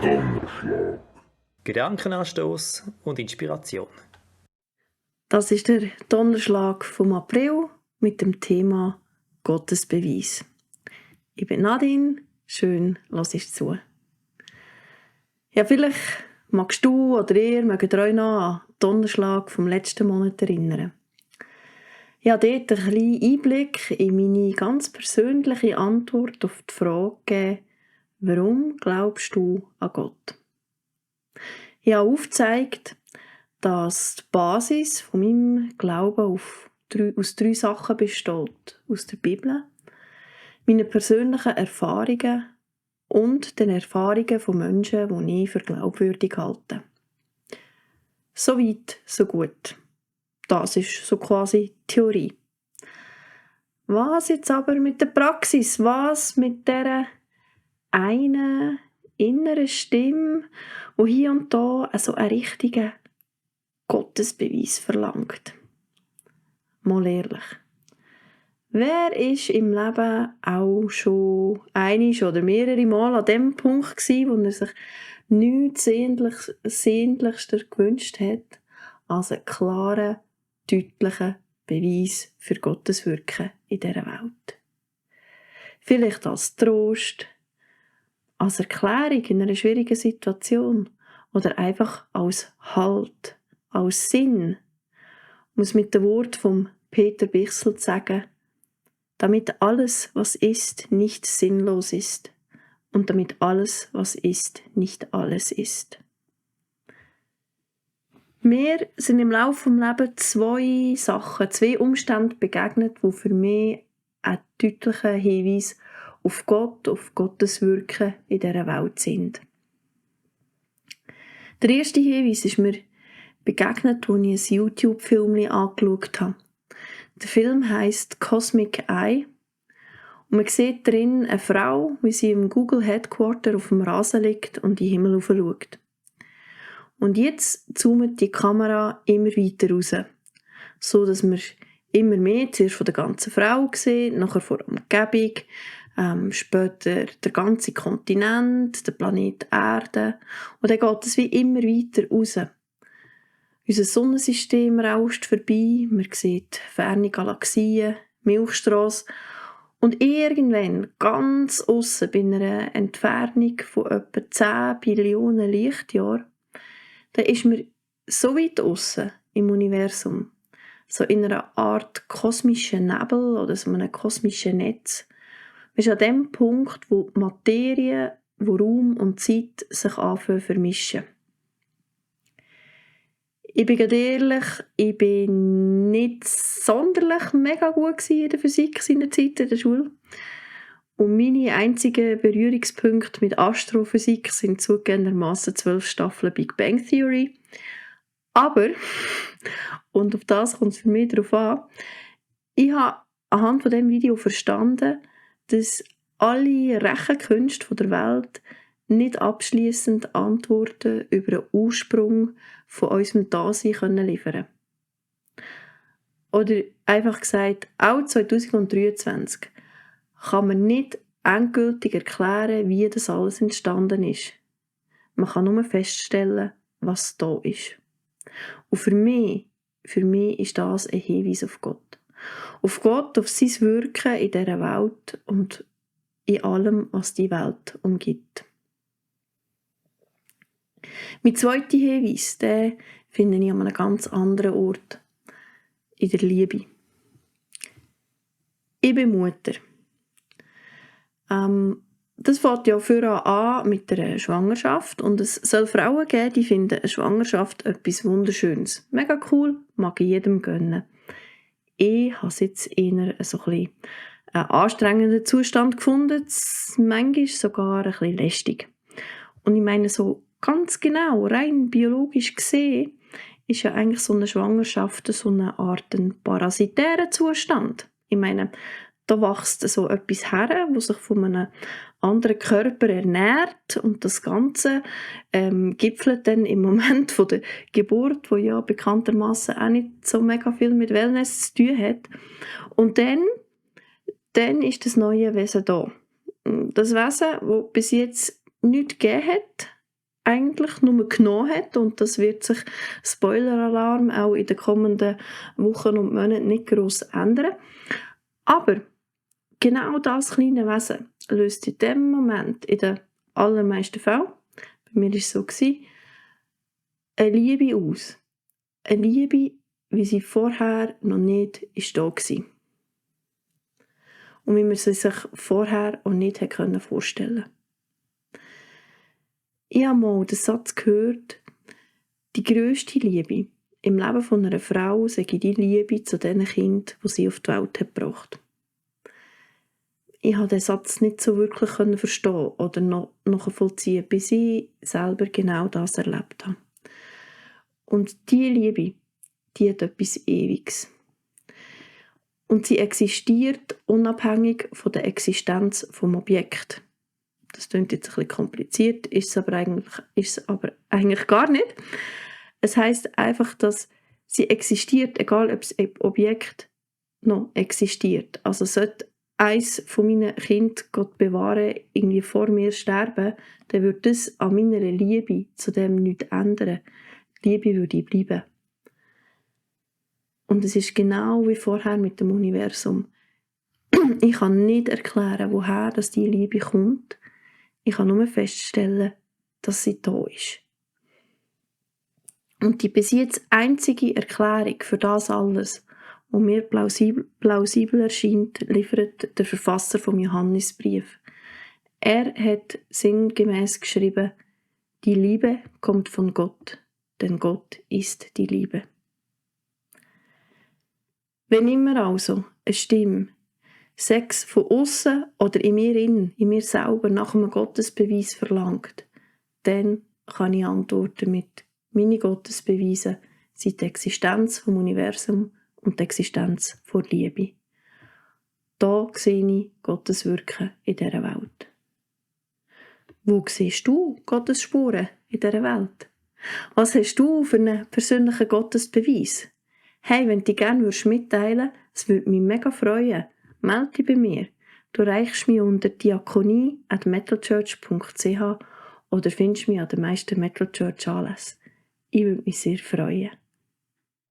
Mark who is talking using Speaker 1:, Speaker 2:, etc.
Speaker 1: Donnerschlag.
Speaker 2: Gedankenanstoß und Inspiration.
Speaker 3: Das ist der Donnerschlag vom April mit dem Thema Gottesbeweis. Ich bin Nadine, schön, hörst zu. Ja, vielleicht magst du oder ihr mögt euch noch an den Donnerschlag vom letzten Monat erinnern. Ich habe dort einen kleinen Einblick in meine ganz persönliche Antwort auf die Frage gegeben, warum glaubst du an Gott? Ich habe aufgezeigt, dass die Basis von meinem Glauben aus drei Sachen besteht. Aus der Bibel, meinen persönlichen Erfahrungen und den Erfahrungen von Menschen, die ich für glaubwürdig halte. So weit, so gut. Das ist so quasi Theorie. Was jetzt aber mit der Praxis? Was mit dieser einen inneren Stimme, die hier und da so einen richtigen Gottesbeweis verlangt? Mal ehrlich. Wer ist im Leben auch schon einmal oder mehrere Mal an dem Punkt gewesen, wo er sich nichts sehnlichster gewünscht hat, als einen klaren, deutlichen Beweis für Gottes Wirken in dieser Welt? Vielleicht als Trost, als Erklärung in einer schwierigen Situation oder einfach als Halt, als Sinn. Ich muss mit dem Wort von Peter Bichsel sagen, damit alles, was ist, nicht sinnlos ist und damit alles, was ist, nicht alles ist. Mir sind im Laufe des Lebens zwei Umstände begegnet, die für mich einen deutlichen Hinweis auf Gott, auf Gottes Wirken in dieser Welt sind. Der erste Hinweis ist mir begegnet, als ich ein YouTube-Film angeschaut habe. Der Film heisst Cosmic Eye und man sieht darin eine Frau, wie sie im Google Headquarter auf dem Rasen liegt und in den Himmel schaut. Und jetzt zoomt die Kamera immer weiter raus, so dass wir immer mehr zuerst von der ganzen Frau sehen, nachher von der Umgebung, später der ganze Kontinent, der Planet Erde. Und dann geht es wie immer weiter raus. Unser Sonnensystem rauscht vorbei, man sieht ferne Galaxien, Milchstrasse und irgendwann, ganz aussen, bei einer Entfernung von etwa 10 Billionen Lichtjahren, da ist man so weit aussen im Universum, so in einer Art kosmischen Nebel oder so einem kosmischen Netz. Man ist an dem Punkt, wo die Materie, wo Raum und Zeit sich anfangen zu vermischen. Ich bin ganz ehrlich, ich bin nicht sonderlich mega gut in der Physik seinerzeit in der Schule. Und meine einzigen Berührungspunkte mit Astrophysik sind zugegebenermassen 12 Staffeln Big Bang Theory. Aber, und auf das kommt es für mich darauf an, ich habe anhand von diesem Video verstanden, dass alle Rechenkünste der Welt nicht abschliessend Antworten über den Ursprung von unserem Dasein liefern können. Oder einfach gesagt, auch 2023 kann man nicht endgültig erklären, wie das alles entstanden ist. Man kann nur feststellen, was da ist. Und für mich ist das ein Hinweis auf Gott. Auf Gott, auf sein Wirken in dieser Welt und in allem, was die Welt umgibt. Mein zweiter Hinweis, den finde ich an einem ganz anderen Ort, in der Liebe. Ich bin Mutter. Das fängt ja vorher an mit der Schwangerschaft und es soll Frauen geben, die finden eine Schwangerschaft etwas Wunderschönes. Mega cool, mag ich jedem gönnen. Ich habe es jetzt eher so ein bisschen einen anstrengenden Zustand gefunden, manchmal sogar ein bisschen lästig. Und ich meine, so ganz genau, rein biologisch gesehen, ist ja eigentlich so eine Schwangerschaft so eine Art ein parasitärer Zustand. Ich meine, da wächst so etwas her, das sich von einem anderen Körper ernährt und das Ganze gipfelt dann im Moment von der Geburt, wo ja bekanntermaßen auch nicht so mega viel mit Wellness zu tun hat. Und dann ist das neue Wesen da. Das Wesen, das bis jetzt nichts gegeben hat, eigentlich nur genommen hat, und das wird sich, Spoiler-Alarm, auch in den kommenden Wochen und Monaten nicht gross ändern. Aber genau das kleine Wesen löst in dem Moment, in den allermeisten Fällen, bei mir war es so, eine Liebe aus. Eine Liebe, wie sie vorher noch nicht da war. Und wie man sie sich vorher auch nicht vorstellen konnte. Ich habe mal den Satz gehört, die grösste Liebe im Leben von einer Frau sei die Liebe zu den Kindern, die sie auf die Welt hat gebracht. Ich konnte den Satz nicht so wirklich verstehen oder nachvollziehen, bis ich selber genau das erlebt habe. Und diese Liebe, die hat etwas Ewiges. Und sie existiert unabhängig von der Existenz des Objekts. Das klingt jetzt ein bisschen kompliziert, ist es aber eigentlich gar nicht. Es heisst einfach, dass sie existiert, egal ob das Objekt noch existiert. Also sollte eins von meinen Kindern, Gott bewahre, irgendwie vor mir sterben, dann würde das an meiner Liebe zu dem nichts ändern. Die Liebe würde bleiben. Und es ist genau wie vorher mit dem Universum. Ich kann nicht erklären, woher diese Liebe kommt. Ich kann nur feststellen, dass sie da ist. Und die bis jetzt einzige Erklärung für das alles, die mir plausibel erscheint, liefert der Verfasser vom Johannesbrief. Er hat sinngemäß geschrieben, die Liebe kommt von Gott, denn Gott ist die Liebe. Wenn immer also eine Stimme Sex von aussen oder in mir selber nach einem Gottesbeweis verlangt, dann kann ich antworten mit: Meine Gottesbeweise sind die Existenz vom Universum und die Existenz der Liebe. Da sehe ich Gottes Wirken in dieser Welt. Wo siehst du Gottes Spuren in dieser Welt? Was hast du für einen persönlichen Gottesbeweis? Hey, wenn du dich gerne mitteilen würdest, es würde mich mega freuen. Melde dich bei mir. Du erreichst mich unter diakonie@metalchurch.ch oder findest mich an den meisten Metal Church Anlässen. Ich würde mich sehr freuen.